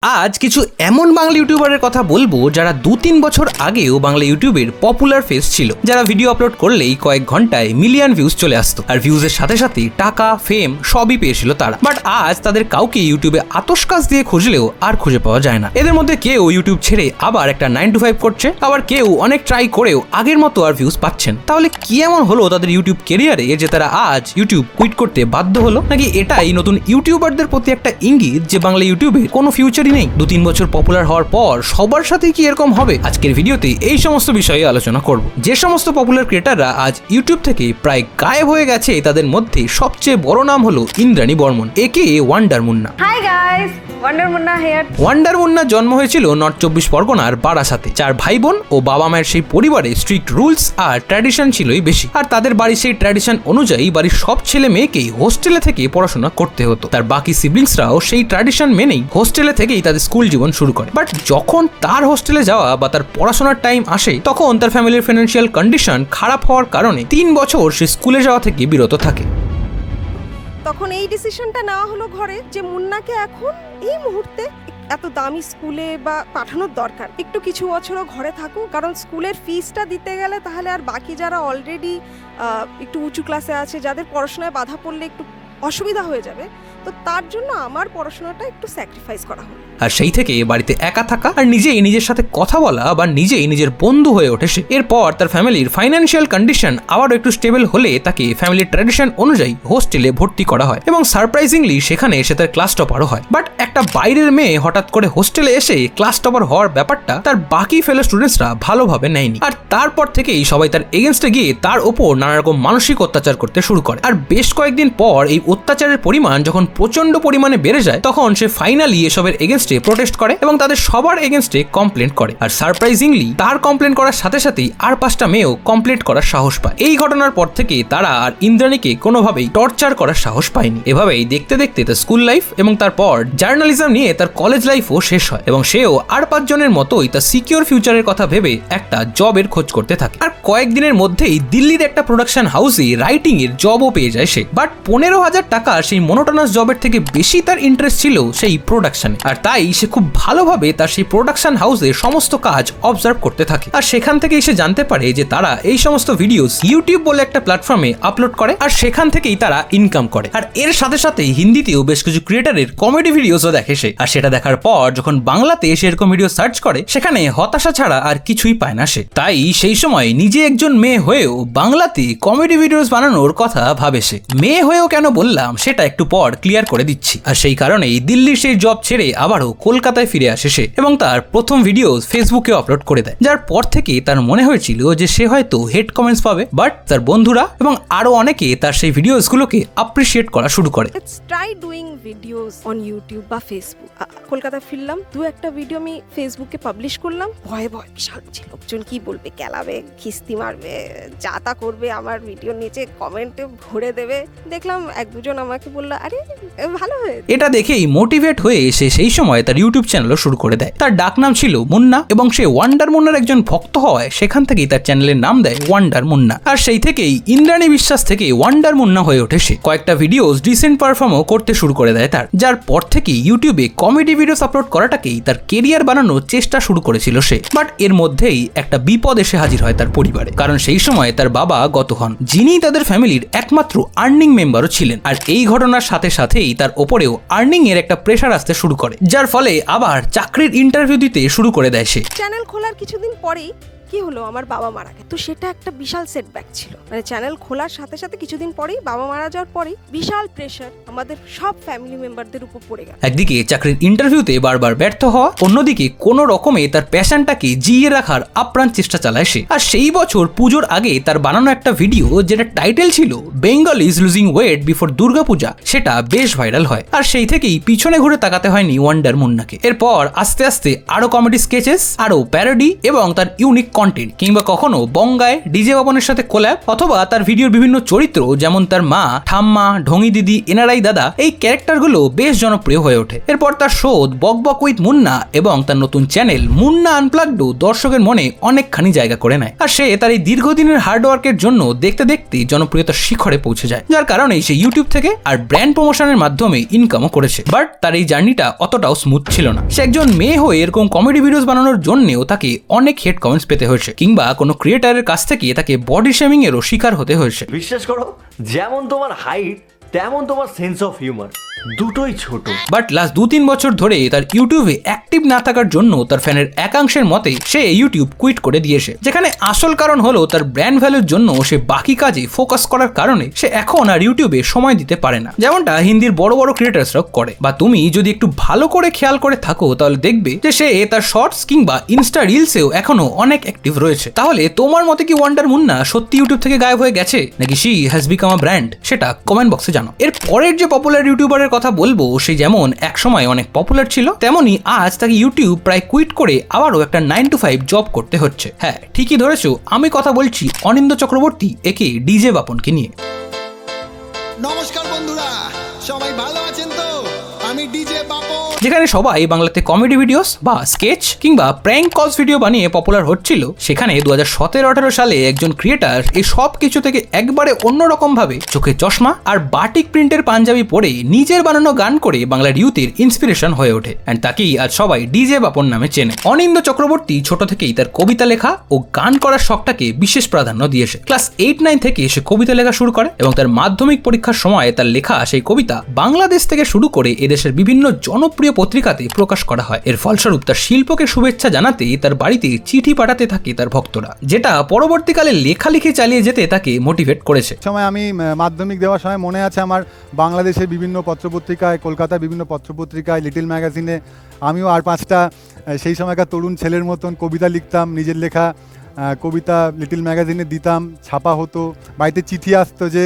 আজ কিছু এমন বাংলা ইউটিউবারের কথা বলবো যারা 2-3 বছর আগেও বাংলা ইউটিউবের পপুলার ফেস ছিল, যারা ভিডিও আপলোড করলেই কয়েক ঘন্টায় মিলিয়ন ভিউজ চলে আসতো আর ভিউজের সাথে সাথে টাকা ফেম সবই পেয়েছিল তারা। বাট আজ তাদের কাউকে ইউটিউবে আতশকাজ দিয়ে খুঁজলেও আর খুঁজে পাওয়া যায় না। এদের মধ্যে কেউ ইউটিউব ছেড়ে আবার একটা 9 to 5 করছে, আবার কেউ অনেক ট্রাই করেও আগের মতো আর ভিউজ পাচ্ছেন। তাহলে কি এমন হলো তাদের ইউটিউব ক্যারিয়ারে যে তারা আজ ইউটিউব কুইট করতে বাধ্য হলো? নাকি এটাই নতুন ইউটিউবারদের প্রতি একটা ইঙ্গিত যে বাংলা ইউটিউবে কোনো ফিউচারই নেই? 2-3 বছর পপুলার হওয়ার পর সবার সাথে কি এরকম হবে? আজকের ভিডিওতে এই সমস্ত বিষয়ে আলোচনা করব। যে সমস্ত পপুলার ক্রিয়েটাররা আজ ইউটিউব থেকে প্রায় গায়েব হয়ে গেছে তাদের মধ্যে সবচেয়ে বড় নাম হলো ইন্দ্রাণী বর্মন, একে wonder Munna. Hi guys, wonder Munna here. Wonder মুন্নার জন্ম হয়েছিল নর্থ 24 পরগনার বারাসাতে। 4 ভাই বোন ও বাবা মায়ের সেই পরিবারে স্ট্রিক্ট রুলস আর ট্র্যাডিশন ছিলই বেশি, আর তাদের বাড়ির সেই ট্র্যাডিশন অনুযায়ী বাড়ির সব ছেলে মেয়েকেই হোস্টেলে থেকে পড়াশোনা করতে হতো। তার বাকি সিবলিংসরাও সেই ট্র্যাডিশন মেনেই হোস্টেলে থেকেই তাদের স্কুল জীবন শুরু করে। বাট যখন তার হোস্টেলে যাওয়া বা তার পড়াশোনার টাইম আসে, তখন তার ফ্যামিলির ফাইন্যান্সিয়াল কন্ডিশন খারাপ হওয়ার কারণে 3 বছর সে স্কুলে যাওয়া থেকে বিরত থাকে। তখন এই ডিসিশনটা নেওয়া হলো ঘরে যে মুন্নাকে এখন এই মুহূর্তে এত দামি স্কুলে বা পাঠানোর দরকার, একটু কিছু বছরও ঘরে থাকুক, কারণ স্কুলের ফিসটা দিতে গেলে তাহলে আর বাকি যারা অলরেডি একটু উঁচু ক্লাসে আছে, যাদের পড়াশোনায় বাধা পড়লে একটু অসুবিধা হয়ে যাবে, তো তার জন্য আমার পড়াশোনাটা একটু স্যাক্রিফাইস করা হলো। আর সেই থেকে বাড়িতে একা থাকা আর নিজেই নিজের সাথে কথা বলা বা নিজেই নিজের বন্ধু হয়ে ওঠে সে। এরপর তার ফ্যামিলির ফাইন্যান্সিয়াল কন্ডিশন আবারও একটু স্টেবল হলে তাকে ফ্যামিলির ট্র্যাডিশন অনুযায়ী হোস্টেলে ভর্তি করা হয় এবং সারপ্রাইজিংলি সেখানে এসে তার ক্লাস টপারও হয়। বাট একটা বাইরের মেয়ে হঠাৎ করে হোস্টেলে এসে ক্লাস টপার হওয়ার ব্যাপারটা তার বাকি ফেলো স্টুডেন্টসরা ভালোভাবে নেয়নি, আর তারপর থেকেই সবাই তার এগেনস্টে গিয়ে তার ওপর নানা রকম মানসিক অত্যাচার করতে শুরু করে। আর বেশ কয়েকদিন পর এই অত্যাচারের পরিমাণ যখন প্রচন্ড পরিমাণে বেড়ে যায়, তখন সে ফাইনালি এসবের এগেনস্টে প্রোটেস্ট করে এবং তাদের সবার এগেনস্টে কমপ্লেন করে। আর সারপ্রাইজিংলি তার কমপ্লেন করার সাথে সাথেই আর 5টা মেয়েও কমপ্লেন করার সাহস পায়। এই ঘটনার পর থেকে তারা আর ইন্দ্রাণীকে কোনোভাবেই টর্চার করার সাহস পায়নি। এভাবেই দেখতে দেখতে তার স্কুল লাইফ এবং তারপর জার্নালিজম নিয়ে তার কলেজ লাইফও শেষ হয় এবং সেও আর 5 জনের মতোই তার সিকিউর ফিউচারের কথা ভেবে একটা জবের খোঁজ করতে থাকে। আর কয়েকদিনের মধ্যেই দিল্লির একটা প্রোডাকশন হাউসে রাইটিং এর জবও পেয়ে যায় সে। বাট 15,000 টাকা সেই মোনোটোনাস জবের থেকে বেশি তার ইন্টারেস্ট ছিল সেই প্রোডাকশনে, আর তাই সে খুব ভালোভাবে তার সেই প্রোডাকশন হাউসে সমস্ত কাজ অবজার্ভ করতে থাকে। আর সেখান থেকেই সে জানতে পারে যে তারা এই সমস্ত ভিডিওস ইউটিউব বলে একটা প্ল্যাটফর্মে আপলোড করে আর সেখান থেকেই তারা ইনকাম করে। আর এর সাথে সাথে হিন্দিতেও বেশ কিছু ক্রিয়েটারের কমেডি ভিডিওসও দেখে সে। আর সেটা দেখার পর যখন বাংলাতে সে এরকম ভিডিও সার্চ করে, সেখানে হতাশা ছাড়া আর কিছুই পায় না সে। তাই সেই সময় নিজে একজন মেয়ে হয়েও বাংলাতে কমেডি ভিডিওস বানানোর কথা ভাবে সে। মেয়ে হয়েও কেন বললাম সেটা একটু পর ক্লিয়ার করে দিচ্ছি। আর সেই কারণেই দিল্লির সেই জব ছেড়ে আবারও কলকাতায় ফিরে আসে সে এবং তার প্রথম ভিডিও ফেসবুকে আপলোড করে দেয়, যার পর থেকে তার মনে হয়েছিল যে সে হয়তো হেড কমেন্টস পাবে। বাট তার বন্ধুরা এবং আরো অনেকে তার সেই ভিডিওসগুলোকে অ্যাপ্রিশিয়েট করা শুরু করে। Let's try doing videos on YouTube বা ফেসবুক। কলকাতায় ফিরলাম, 2-1টা ভিডিও আমি ফেসবুকে পাবলিশ করলাম। ভয়ে বিশাল ছিল, লোকজন কি বলবে, কেলাবে, খিস্তি মারবে, যা তা করবে, আমার ভিডিওর নিচে কমেন্টে ভরে দেবে। দেখলাম 1-2 জন আমাকে বললো, আরে ভালো হয়েছে। এটা দেখেই মোটিভেট হয়ে সে সেই সময় তার ইউটিউব চ্যানেলও শুরু করে দেয়। তার ডাক নাম ছিল মুন্না এবং সে ওয়ান্ডার মুন্নার একজন ভক্ত হওয়ায় সেখান থেকেই তার চ্যানেলের নাম দেয় ওয়ান্ডার মুন্না। আর সেই থেকেই ইন্দ্রাণী বিশ্বাস থেকে ওয়ান্ডার মুন্না হয়ে ওঠে সে। কয়েকটা ভিডিওস ডিসেন্ট পারফর্মও করতে শুরু করে দেয় তার, যার পর থেকেই ইউটিউবে কমেডি ভিডিওস আপলোড করাটাকেই তার কেরিয়ার বানানোর চেষ্টা শুরু করেছিল সে। বাট এর মধ্যেই একটা বিপদ এসে হাজির হয় তার পরিবারে, কারণ সেই সময় তার বাবা গত হন, যিনি তাদের ফ্যামিলির একমাত্র আর্নিং মেম্বারও ছিলেন। আর এই ঘটনার সাথে সাথেই তার ওপরেও আর্নিং এর একটা প্রেশার আসতে শুরু করে, যার ফলে আবার চাকরির ইন্টারভিউ দিতে শুরু করে দেয় সে। চ্যানেল খোলার কিছুদিন পরেই কি হলো, আমার বাবা মারা গেল। তো সেটা একটা বিশাল সেটব্যাক ছিল। মানে চ্যানেল খোলার সাথে সাথে কিছুদিন পরেই বাবা মারা যাওয়ার পরেই বিশাল প্রেশার আমাদের সব ফ্যামিলি মেম্বারদের উপর পড়ে গেল। একদিকে চাকরির ইন্টারভিউতে বারবার ব্যর্থ হওয়া, অন্যদিকে কোনো রকমে তার প্যাশনটাকে জিয়ে রাখার আপ্রাণ চেষ্টা চালায় সে। আর সেই বছর পুজোর আগে তার বানানো একটা ভিডিও যেটা টাইটেল ছিল Bengal is losing weight before Durga Puja, সেটা বেশ ভাইরাল হয়। আর সেই থেকেই পিছনে ঘুরে তাকাতে হয়নি ওয়ান্ডার মুন্নাকে। এরপর আস্তে আস্তে আরো কমেডি স্কেচেস, আরো প্যারোডি এবং তার ইউনিক কন্টেন্ট, কিংবা কখনো বঙ্গায় ডিজে বাপনের সাথে কোল্যাব, অথবা তার ভিডিওর বিভিন্ন চরিত্র যেমন তার মা, ঠাম্মা, ঢঙ্গি দিদি, এনআরআই দাদা, এই ক্যারেক্টারগুলো বেশ জনপ্রিয় হয়ে ওঠে। এরপর তার শো বক বক উইথ মুন্না এবং তার নতুন চ্যানেল মুন্না আনপ্লাগডও দর্শকের মনে অনেকখানি জায়গা করে নেয়। আর সে তার এই দীর্ঘদিনের হার্ডওয়ার্কের জন্য দেখতে দেখতে জনপ্রিয়তার শিখরে পৌঁছে যায়, যার কারণে সে ইউটিউব থেকে আর ব্র্যান্ড প্রমোশনের মাধ্যমে ইনকামও করেছে। বাট তার এই জার্নিটা অতটাও স্মুথ ছিল না। সে একজন মেয়ে হয়ে এরকম কমেডি ভিডিওস বানানোর জন্যও তাকে অনেক হেড কমেন্টস পেতে হয়েছে, কিংবা কোনো ক্রিয়েটারের কাছ থেকে তাকে বডি শেমিং এরও শিকার হতে হয়েছে। বিশ্বাস করো, যেমন তোমার হাইট তেমন তোমার সেন্স অফ হিউমার, দুটোই ছোট। বাট লাস্ট 2-3 বছর ধরে তার ইউটিউবে অ্যাক্টিভ না থাকার জন্য তার ফ্যানের একাংশের মতে সে ইউটিউব কুইট করে দিয়েছে, যেখানে আসল কারণ হলো তার ব্র্যান্ড ভ্যালুর জন্য সে বাকি কাজে ফোকাস করার কারণে সে এখন আর ইউটিউবে সময় দিতে পারে না, যেমনটা হিন্দির বড় বড় ক্রিয়েটার্সরা করে। বা তুমি যদি একটু ভালো করে খেয়াল করে থাকো তাহলে দেখবে যে সে তার শর্টস কিংবা ইনস্টা রিলসেও এখনো অনেক অ্যাক্টিভ রয়েছে। তাহলে তোমার মতে কি ওয়ান্ডার মুন্না সত্যি ইউটিউব থেকে গায়েব হয়ে গেছে, নাকি she has become a brand? সেটা কমেন্ট বক্সে জানো। এর পরের যে পপুলার ইউটিউবারের কথা বলবো, সে যেমন একসময় অনেক পপুলার ছিল, তেমনি আজ তাকে ইউটিউব প্রায় কুইট করে আবারও একটা 9 to 5 জব করতে হচ্ছে। হ্যাঁ, ঠিকই ধরেছো, আমি কথা বলছি অনিন্দ্য চক্রবর্তী একে ডিজে বাপনকে নিয়ে। নমস্কার বন্ধুরা, সবাই ভালো আছেন তো? আমি ডিজে বাপন। যেখানে সবাই বাংলাতে কমেডি ভিডিওস বা স্কেচ কিংবা প্র্যাঙ্ক কলস ভিডিও বানিয়ে পপুলার হচ্ছিল, সেখানে 2017-18 সালে একজন ক্রিয়েটার এই সব কিছু থেকে একবারে অন্যরকম ভাবে চোখে চশমা আর বাটিক প্রিন্টের পাঞ্জাবি পরে নিজের বানানো গান করে বাংলার ইউথের ইন্সপিরেশন হয়ে ওঠে, অ্যান্ড তাকেই আজ সবাই ডিজে বাপন নামে চেনে। অনিন্দ্য চক্রবর্তী ছোট থেকেই তার কবিতা লেখা ও গান করার শখটাকে বিশেষ প্রাধান্য দিয়েছে। ক্লাস 8-9 থেকে সে কবিতা লেখা শুরু করে এবং তার মাধ্যমিক পরীক্ষার সময় তার লেখা সেই কবিতা বাংলাদেশ থেকে শুরু করে এদেশের বিভিন্ন জনপ্রিয় পত্রিকাতে প্রকাশ করা হয়। এর ফলস্বরূপ তার শিল্পকে শুভেচ্ছা জানাতে তার বাড়িতে চিঠি পাঠাতে থাকে তার ভক্তরা, যেটা পরবর্তীকালে লেখালেখি চালিয়ে যেতে তাকে মোটিভেট করেছে। সময় আমি মাধ্যমিক দেওয়ার সময় মনে আছে আমার বাংলাদেশের বিভিন্ন পত্রপত্রিকায়, কলকাতার বিভিন্ন পত্রপত্রিকায়, লিটল ম্যাগাজিনে আমিও আর 5টা সেই সময়কার তরুণ ছেলের মতন কবিতা লিখতাম, নিজের লেখা কবিতা লিটল ম্যাগাজিনে দিতাম, ছাপা হতো, বাড়িতে চিঠি আসতো যে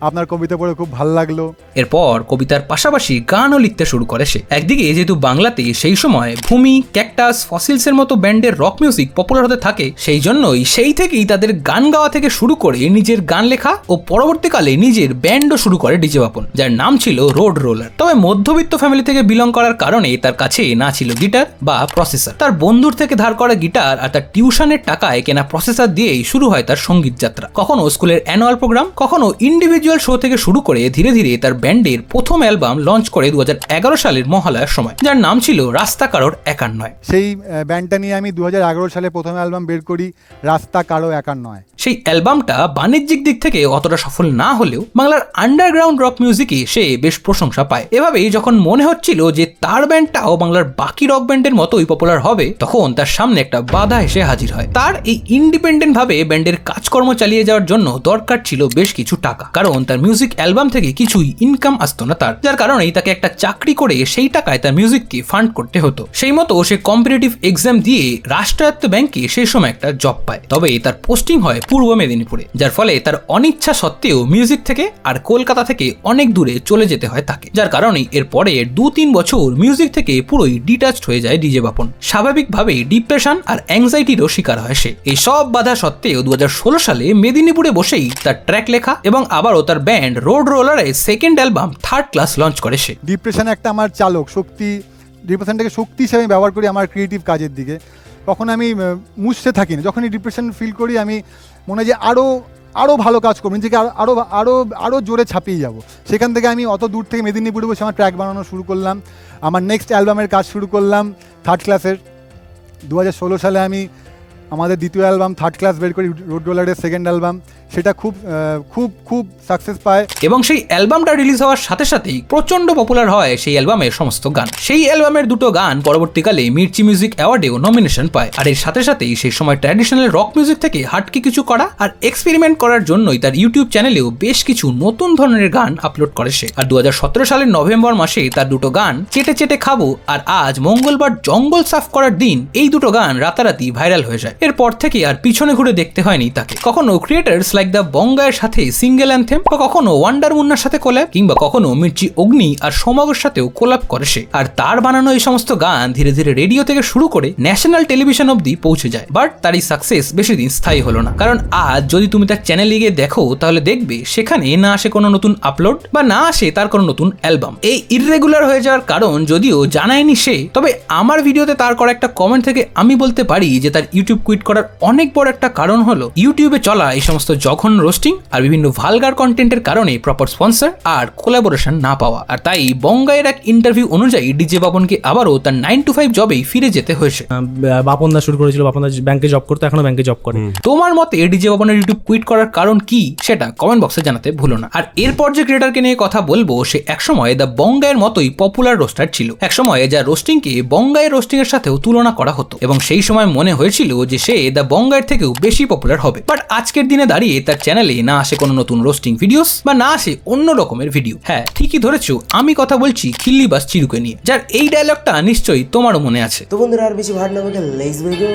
আপনার কবিতা পড়ে খুব ভালো লাগলো। এরপর কবিতার পাশাপাশি গানও লিখতে শুরু করে সে। একদিকে যেহেতু বাংলাতে সেই সময় ভূমি, ক্যাকটাস, ফসিলসের মতো ব্যান্ডের রক মিউজিক পপুলার হতে থাকে, সেই জন্যই সেই থেকেই তাদের গান গাওয়া থেকে শুরু করে নিজের গান লেখা ও পরবর্তীকালে নিজের ব্যান্ডও শুরু করে ডিজে বাপন, যার নাম ছিল রোড রোলার। তবে মধ্যবিত্ত ফ্যামিলি থেকে বিলং করার কারণে তার কাছে না ছিল গিটার বা প্রসেসর। তার বন্ধুর থেকে ধার করা গিটার আর তার টিউশনের টাকায় কেনা প্রসেসর দিয়েই শুরু হয় তার সঙ্গীত যাত্রা। কখনো স্কুলের অ্যানুয়াল প্রোগ্রাম, কখনো ইন্ডিভিজুয়াল শো থেকে শুরু করে ধীরে ধীরে তার ব্যান্ডের প্রথম অ্যালবাম লঞ্চ করে 2011 সালের মহালয়ার সময়, যার নাম ছিল রাস্তা কারোর একার নয়। সেই ব্যান্ডটা নিয়ে আমি 2011 সালে প্রথম অ্যালবাম বের করি, রাস্তা কারো একার নয়। সেই অ্যালবামটা বাণিজ্যিক দিক থেকে অতটা সফল না হলেও বাংলার আন্ডারগ্রাউন্ড রক মিউজিকে সে বেশ প্রশংসা পায়। এভাবেই যখন মনে হচ্ছিল যে তার ব্যান্ডটাও বাংলার বাকি রক ব্যান্ডের মতোই পপুলার হবে, তখন তার সামনে একটা বাধা এসে হাজির হয়। তার এই ইন্ডিপেন্ডেন্ট ভাবে ব্যান্ডের কাজকর্ম চালিয়ে যাওয়ার জন্য দরকার ছিল বেশ কিছু টাকা, কারণ তার মিউজিক অ্যালবাম থেকে কিছুই ইনকাম আসতো না তার, যার কারণেই তাকে একটা চাকরি করে সেই টাকায় তার মিউজিককে ফান্ড করতে হতো। সেই মতো সে কম্পিটিটিভ এক্সাম দিয়ে রাষ্ট্রায়ত্ত ব্যাংকে সেই সময় একটা জব পায়। তবে তার পোস্টিং হয় পূর্ব মেদিনীপুরে, যার ফলে তার অনিচ্ছা সত্ত্বেও মিউজিক থেকে আর কলকাতা থেকে অনেক দূরে চলে যেতে হয় তাকে, যার কারণেই এর পরে 2-3 বছর মিউজিক থেকে পুরোই ডিটাচড হয়ে যায় ডিজে বাপন। স্বাভাবিকভাবেই ডিপ্রেশন আর অ্যাংজাইটিরও শিকার হয় সে। এই সব বাধা সত্ত্বেও 2016 সালে মেদিনীপুরে বসেই তার ট্র্যাক লেখা এবং আবারও তার ব্যান্ড রোড রোলারের second album third class launch করে সে। ডিপ্রেশন একটা আমার চালক শক্তি, ডিপ্রেশনটাকে শক্তি হিসেবে ব্যবহার করি আমার ক্রিয়েটিভ কাজের দিকে। কখন আমি মুছতে থাকি না, যখনই ডিপ্রেশন ফিল করি আমি মনে হয় যে আরও ভালো কাজ করবো, নিজেকে আরও জোরে ছাপিয়ে যাব। সেখান থেকে আমি অত দূর থেকে মেদিনীপুরে বসে আমার ট্র্যাক বানানো শুরু করলাম, আমার নেক্সট অ্যালবামের কাজ শুরু করলাম থার্ড ক্লাসের। 2016 সালে আমি আমাদের দ্বিতীয় অ্যালবাম থার্ড ক্লাস বের করি, রোড রোলারের সেকেন্ড অ্যালবাম। সেটা খুব খুব খুব সাকসেস পায় এবং সেই অ্যালবামটা রিলিজ হওয়ার সাথে সাথেই প্রচন্ড পপুলার হয় সেই অ্যালবামের সমস্ত গান। সেই অ্যালবামের দুটো গান পরবর্তীকালে মির্চি মিউজিক অ্যাওয়ার্ডেও নমিনেশন পায়। আর এর সাথে সাথেই সেই সময় ট্র্যাডিশনাল রক মিউজিক থেকে হাটকে কিছু করা আর এক্সপেরিমেন্ট করার জন্যই তার ইউটিউব চ্যানেলেও বেশ কিছু নতুন ধরনের গান আপলোড করে সে। আর 2017 সালের নভেম্বর মাসে তার দুটো গান চেটে চেটে খাবো আর আজ মঙ্গলবার জঙ্গল সাফ করার দিন, এই দুটো গান রাতারাতি ভাইরাল হয়ে যায়। এরপর থেকে আর পিছনে ঘুরে দেখতে হয়নি তাকে। কখনো ক্রিয়েটার্স লাইক লাইক দ্য বঙ্গায়ের সাথে সিঙ্গেল অ্যান্থেম, বা কখনো ওয়ান্ডার মুন্নার সাথে কোল্যাব, কিংবা কখনো মির্চি অগ্নি আর সমাগের সাথেও কোল্যাব করে সে। আর তার বানানো এই সমস্ত গান ধীরে ধীরে রেডিও থেকে শুরু করে ন্যাশনাল টেলিভিশন অব্দি পৌঁছে যায়। বাট তার এই সাকসেস বেশি দিন স্থায়ী হলো না, কারণ আজ যদি তুমি তার চ্যানেলে গিয়ে দেখো তাহলে দেখবে সেখানে না আসে কোনো নতুন আপলোড বা না আসে তার কোনো নতুন অ্যালবাম। এই ইররেগুলার হয়ে যাওয়ার কারণ যদিও জানায়নি সে, তবে আমার ভিডিওতে তার করা একটা কমেন্ট থেকে আমি বলতে পারি যে তার ইউটিউব কুইট করার অনেক বড় একটা কারণ হলো ইউটিউবে চলা এই সমস্ত জঘন্য রোস্টিং আর বিভিন্ন ভালগার কন্টেন্টের কারণে প্রপার স্পন্সর আর কোলাবোরেশন না পাওয়া। আর তাই বঙ্গায়ের এক ইন্টারভিউ অনুযায়ী ডিজে বাপনকে আবারও তার 9 to 5 জবেই ফিরে যেতে হয়েছে। বাপনদা শুরু করেছিল, বাপনদা ব্যাংকে জব করতো, এখনো ব্যাংকে জব করে। তোমার মতে ডিজে বাপনের ইউটিউব কুইট করার কারণ কি সেটা কমেন্ট বক্সে জানাতে ভুলো না। আর এরপর যে ক্রিয়েটারকে নিয়ে কথা বলবো সে একসময় দ্য বঙ্গায়ের মতোই পপুলার রোস্টার ছিল। একসময় যা রোস্টিংকে বঙ্গায়ের রোস্টিং এর সাথেও তুলনা করা হতো এবং সেই সময় মনে হয়েছিল যে সে দ্য বঙ্গায়ের থেকেও বেশি পপুলার হবে। বাট আজকের দিনে দাঁড়িয়ে তার চ্যানেলে না আসে কোনো নতুন রোস্টিং ভিডিওস বা না আসে অন্য রকমের ভিডিও। হ্যাঁ ঠিকই ধরেছো, আমি কথা বলছি খিল্লিবাজ চিরুকে নিয়ে, যার এই ডায়লগটা নিশ্চয়ই তোমারও মনে আছে। তো বন্ধুরা আর বেশি ভাট না বলে লেটস গো।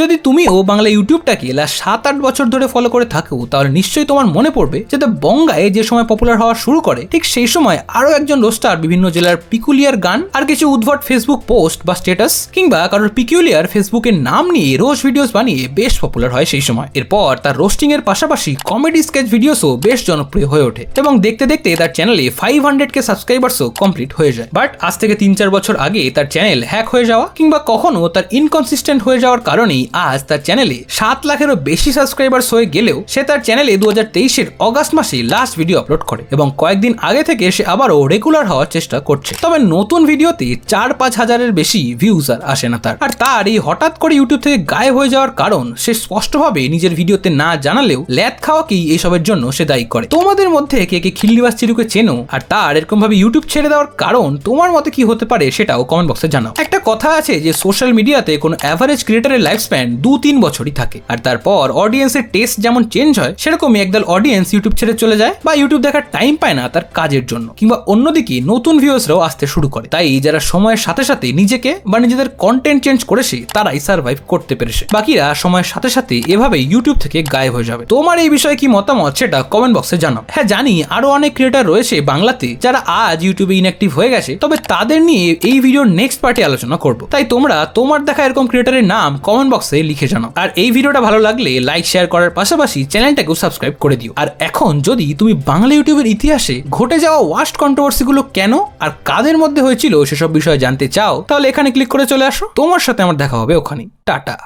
যদি তুমিও বাংলা ইউটিউবটাকে লাস্ট 7-8 বছর ধরে ফলো করে থাকো তাহলে নিশ্চয়ই তোমার মনে পড়বে যে দ্য বঙ্গায় যে সময় পপুলার হওয়া শুরু করে ঠিক সেই সময় আরো একজন রোস্টার বিভিন্ন জেলার পিকুলিয়ার গান আর কিছু উদ্ভট ফেসবুক পোস্ট বা স্ট্যাটাস কিংবা কারোর পিকুলিয়ার ফেসবুকের নাম নিয়ে রোস্ট ভিডিওস বানিয়ে বেশ পপুলার হয় সেই সময়। এরপর তার রোস্টিং এর পাশাপাশি কমেডি স্কেচ ভিডিওসও বেশ জনপ্রিয় হয়ে ওঠে এবং দেখতে দেখতে তার চ্যানেলে 500K সাবস্ক্রাইবার্সও কমপ্লিট হয়ে যায়। বাট আজ থেকে 3-4 বছর আগে তার চ্যানেল হ্যাক হয়ে যাওয়া কিংবা কখনো তার ইনকনসিস্টেন্ট হয়ে যাওয়ার কারণেই আজ তার চ্যানেলে 7 লাখেরও বেশি সাবস্ক্রাইবার্স হয়ে গেলেও সে তার চ্যানেলে 2023-এর অগাস্ট মাসে লাস্ট ভিডিও আপলোড করে এবং কয়েকদিন আগে থেকে সে আবারও রেগুলার হওয়ার চেষ্টা করছে। তবে নতুন ভিডিওতে 4-5 হাজারের বেশি ভিউজ আর আসে না তার। আর তার এই হঠাৎ করে ইউটিউব থেকে গায়েব হয়ে যাওয়ার কারণ সে স্পষ্টভাবে নিজের ভিডিওতে না জানালেও ল্যাদ খাওয়াকেই এইসবের জন্য সে দায়ী করে। তোমাদের মধ্যে কে কে খিল্লিবাজ চিরুকে চেনো আর তার এরকম ভাবে ইউটিউব ছেড়ে দেওয়ার কারণ তোমার মতে কি হতে পারে সেটাও কমেন্ট বক্সে জানাও। একটা কথা আছে যে সোশ্যাল মিডিয়াতে কোনো অ্যাভারেজ ক্রিয়েটারের লাইফ স্প্যান 2-3 বছরই থাকে আর তারপর অডিয়েন্সের টেস্ট যেমন চেঞ্জ হয় সেরকমই একদল অডিয়েন্স ইউটিউব ছেড়ে চলে যায় বা ইউটিউব দেখার টাইম পায় না তার কাজের জন্য, কিংবা অন্যদিকে নতুন ভিউয়ার্সরাও আসতে শুরু করে। তাই যারা সময়ের সাথে সাথে নিজেকে বা নিজেদের কন্টেন্ট চেঞ্জ করেছে তারাই সার্ভাইভ করতে পেরেছে, বাকিরা সময়ের সাথে সাথে এভাবে ইউটিউব থেকে গায়েব হয়ে যাবে। তোমার এই বিষয়ে কি মতামত সেটা কমেন্ট বক্সে জানাও। হ্যাঁ জানি আরো অনেক ক্রিয়েটার রয়েছে বাংলাতে যারা আজ ইউটিউবে ইনঅ্যাক্টিভ হয়ে গেছে, তবে তাদের নিয়ে এই ভিডিওর নেক্সট পার্টে আলোচনা করব। তাই তোমরা তোমার দেখা এরকম ক্রিয়েটারের নাম কমেন্ট বক্সে লিখে জানাও। আর এই ভিডিওটা ভালো লাগলে লাইক শেয়ার করার পাশাপাশি চ্যানেলটাকেও সাবস্ক্রাইব করে দিও। আর এখন যদি তুমি বাংলা ইউটিউবের ইতিহাসে ঘটে যাওয়া ওয়ার্স্ট কন্ট্রোভার্সিগুলো কেন আর কাদের মধ্যে হয়েছিল সেসব বিষয়ে জানতে চাও তাহলে এখানে ক্লিক করে চলে আসো। তোমার সাথে আমার দেখা হবে ওখানে। টাটা।